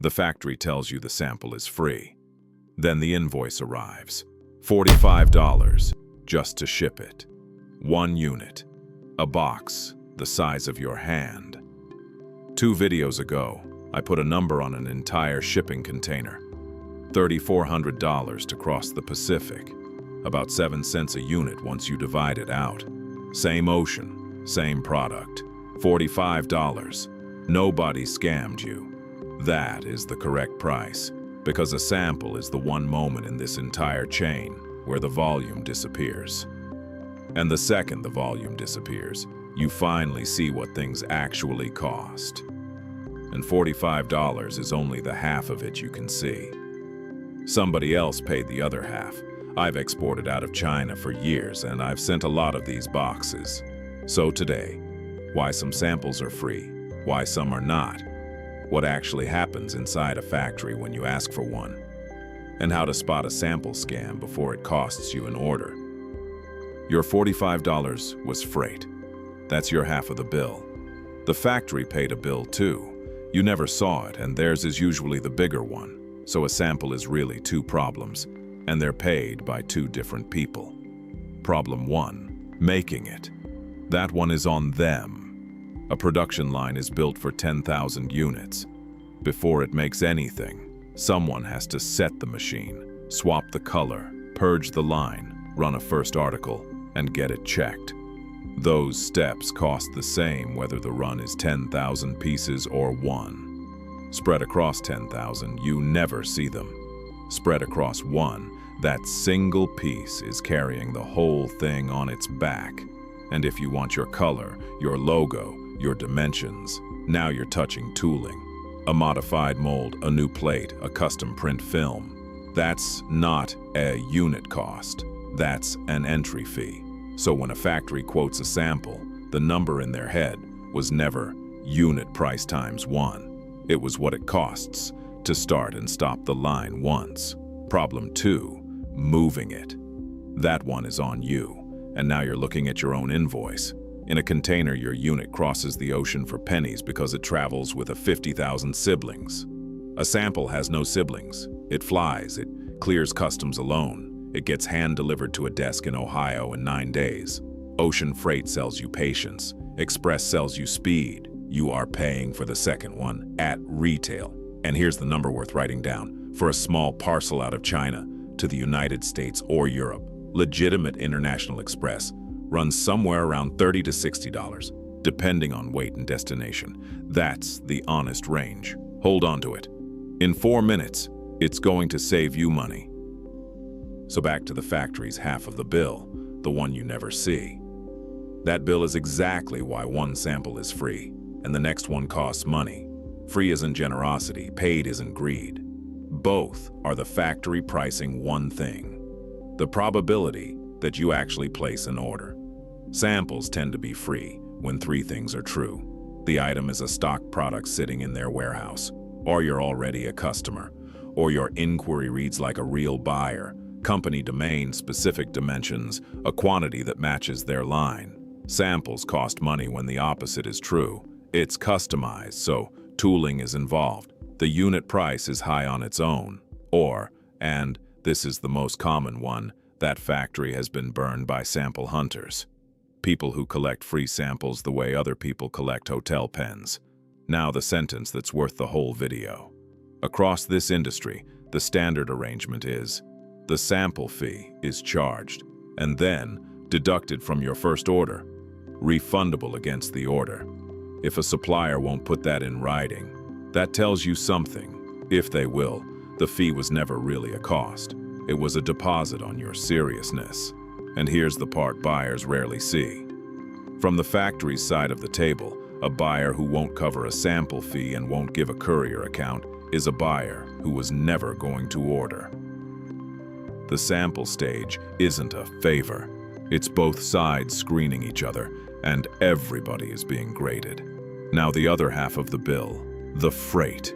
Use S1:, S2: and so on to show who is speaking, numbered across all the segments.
S1: The factory tells you the sample is free. Then the invoice arrives. $45 just to ship it. 1 unit. A box the size of your hand. 2 videos ago, I put a number on an entire shipping container. $3,400 to cross the Pacific. About 7 cents a unit once you divide it out. Same ocean, same product. $45. Nobody scammed you. That is the correct price, because a sample is the one moment in this entire chain where the volume disappears. And the second the volume disappears, you finally see what things actually cost. And $45 is only the half of it you can see. Somebody else paid the other half. I've exported out of China for years, and I've sent a lot of these boxes. So today, why some samples are free, why some are not, what actually happens inside a factory when you ask for one, and how to spot a sample scam before it costs you an order. Your $45 was freight. That's your half of the bill. The factory paid a bill too. You never saw it, and theirs is usually the bigger one. So a sample is really 2 problems, and they're paid by 2 different people. Problem 1, making it. That one is on them. A production line is built for 10,000 units. Before it makes anything, someone has to set the machine, swap the color, purge the line, run a first article, and get it checked. Those steps cost the same whether the run is 10,000 pieces or 1. Spread across 10,000, you never see them. Spread across 1, that single piece is carrying the whole thing on its back. And if you want your color, your logo, your dimensions, now you're touching tooling. A modified mold, a new plate, a custom print film. That's not a unit cost. That's an entry fee. So when a factory quotes a sample, the number in their head was never unit price times 1. It was what it costs to start and stop the line once. Problem 2, moving it. That one is on you, and now you're looking at your own invoice. In a container, your unit crosses the ocean for pennies because it travels with a 50,000 siblings. A sample has no siblings. It flies, it clears customs alone. It gets hand-delivered to a desk in Ohio in 9 days. Ocean freight sells you patience. Express sells you speed. You are paying for the second one at retail. And here's the number worth writing down. For a small parcel out of China to the United States or Europe, legitimate international express runs somewhere around $30 to $60, depending on weight and destination. That's the honest range. Hold on to it. In 4 minutes, it's going to save you money. So back to the factory's half of the bill, the one you never see. That bill is exactly why one sample is free, and the next one costs money. Free isn't generosity, paid isn't greed. Both are the factory pricing one thing: the probability that you actually place an order. Samples tend to be free when 3 things are true. The item is a stock product sitting in their warehouse, or you're already a customer, or your inquiry reads like a real buyer, company domain, specific dimensions, a quantity that matches their line. Samples cost money when the opposite is true. It's customized, so tooling is involved. The unit price is high on its own. Or, and this is the most common one, that factory has been burned by sample hunters. People who collect free samples the way other people collect hotel pens. Now the sentence that's worth the whole video. Across this industry, the standard arrangement is, the sample fee is charged, and then deducted from your first order, refundable against the order. If a supplier won't put that in writing, that tells you something. If they will, the fee was never really a cost. It was a deposit on your seriousness. And here's the part buyers rarely see. From the factory's side of the table, a buyer who won't cover a sample fee and won't give a courier account is a buyer who was never going to order. The sample stage isn't a favor. It's both sides screening each other, and everybody is being graded. Now the other half of the bill, the freight.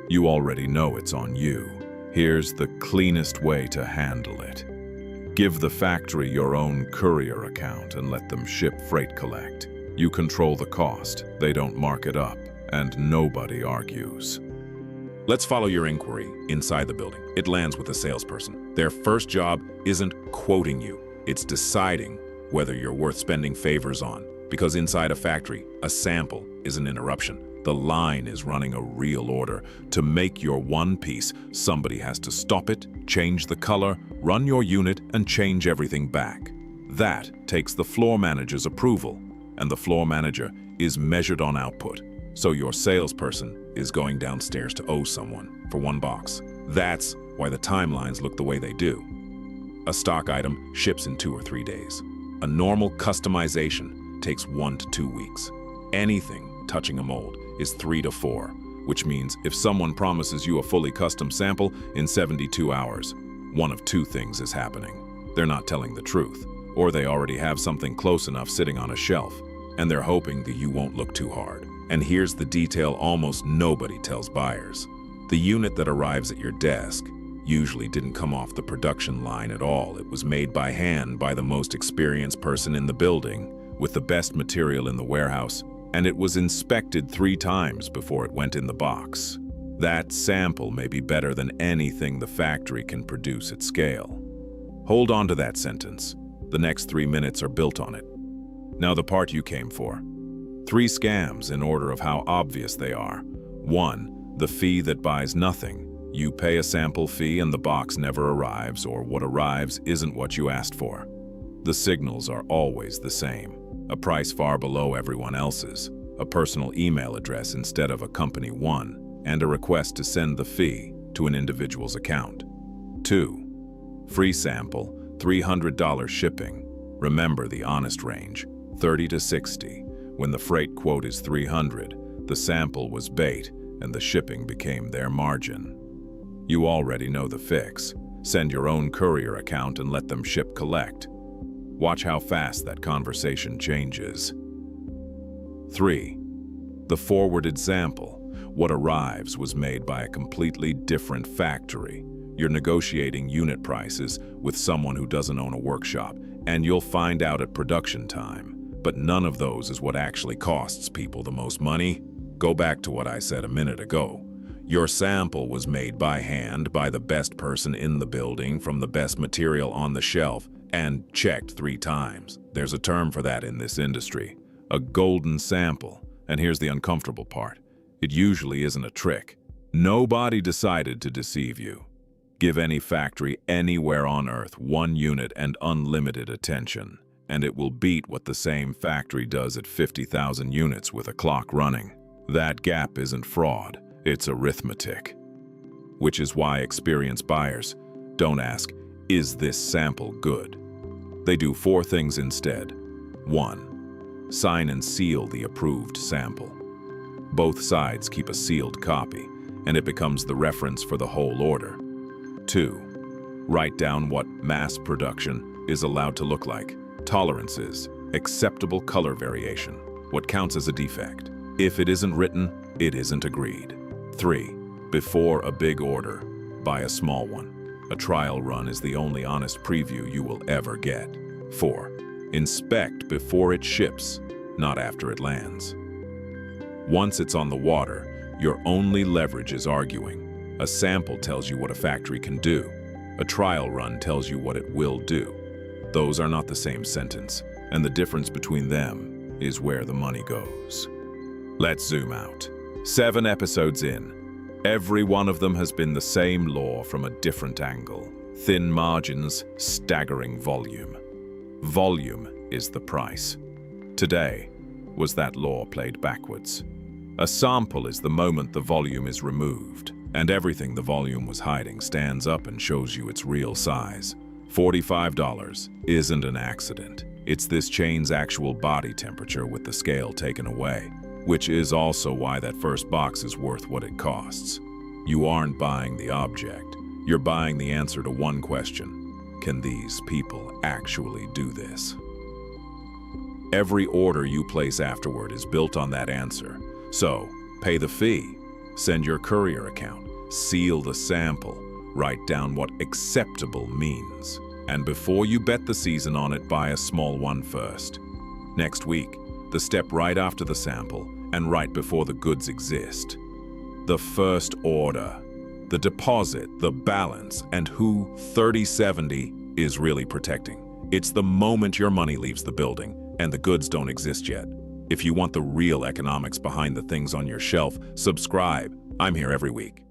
S1: You already know it's on you. Here's the cleanest way to handle it. Give the factory your own courier account and let them ship freight collect. You control the cost, they don't mark it up, and nobody argues. Let's follow your inquiry inside the building. It lands with a salesperson. Their first job isn't quoting you, it's deciding whether you're worth spending favors on. Because inside a factory, a sample is an interruption. The line is running a real order. To make your one piece, somebody has to stop it, change the color, run your unit, and change everything back. That takes the floor manager's approval, and the floor manager is measured on output. So your salesperson is going downstairs to owe someone for one box. That's why the timelines look the way they do. A stock item ships in 2 or 3 days. A normal customization takes 1 to 2 weeks. Anything touching a mold is 3 to 4, which means if someone promises you a fully custom sample in 72 hours, one of 2 things is happening. They're not telling the truth, or they already have something close enough sitting on a shelf, and they're hoping that you won't look too hard. And here's the detail almost nobody tells buyers. The unit that arrives at your desk usually didn't come off the production line at all. It was made by hand by the most experienced person in the building, with the best material in the warehouse, and it was inspected 3 times before it went in the box. That sample may be better than anything the factory can produce at scale. Hold on to that sentence. The next 3 minutes are built on it. Now the part you came for. 3 scams in order of how obvious they are. 1, the fee that buys nothing. You pay a sample fee and the box never arrives, or what arrives isn't what you asked for. The signals are always the same. A price far below everyone else's, a personal email address instead of a company one, and a request to send the fee to an individual's account. 2, free sample, $300 shipping. Remember the honest range, 30 to 60. When the freight quote is 300, the sample was bait and the shipping became their margin. You already know the fix. Send your own courier account and let them ship collect. Watch how fast that conversation changes. 3, the forwarded sample. What arrives was made by a completely different factory. You're negotiating unit prices with someone who doesn't own a workshop, and you'll find out at production time. But none of those is what actually costs people the most money. Go back to what I said a minute ago. Your sample was made by hand by the best person in the building from the best material on the shelf and checked 3 times. There's a term for that in this industry, a golden sample. And here's the uncomfortable part. It usually isn't a trick. Nobody decided to deceive you. Give any factory anywhere on Earth 1 unit and unlimited attention, and it will beat what the same factory does at 50,000 units with a clock running. That gap isn't fraud, it's arithmetic. Which is why experienced buyers don't ask, is this sample good? They do 4 things instead. 1, sign and seal the approved sample. Both sides keep a sealed copy, and it becomes the reference for the whole order. 2, write down what mass production is allowed to look like. Tolerances, acceptable color variation, what counts as a defect. If it isn't written, it isn't agreed. 3, before a big order, buy a small one. A trial run is the only honest preview you will ever get. 4, inspect before it ships, not after it lands. Once it's on the water, your only leverage is arguing. A sample tells you what a factory can do. A trial run tells you what it will do. Those are not the same sentence, and the difference between them is where the money goes. Let's zoom out. 7 episodes in. Every one of them has been the same law from a different angle. Thin margins, staggering volume. Volume is the price. Today was that law played backwards. A sample is the moment the volume is removed, and everything the volume was hiding stands up and shows you its real size. $45 isn't an accident. It's this chain's actual body temperature with the scale taken away, which is also why that first box is worth what it costs. You aren't buying the object. You're buying the answer to one question. Can these people actually do this? Every order you place afterward is built on that answer. So, pay the fee, send your courier account, seal the sample, write down what acceptable means. And before you bet the season on it, buy a small one first. Next week, the step right after the sample and right before the goods exist. The first order. the deposit, the balance, and who 3070 is really protecting. It's the moment your money leaves the building and the goods don't exist yet. If you want the real economics behind the things on your shelf, subscribe. I'm here every week.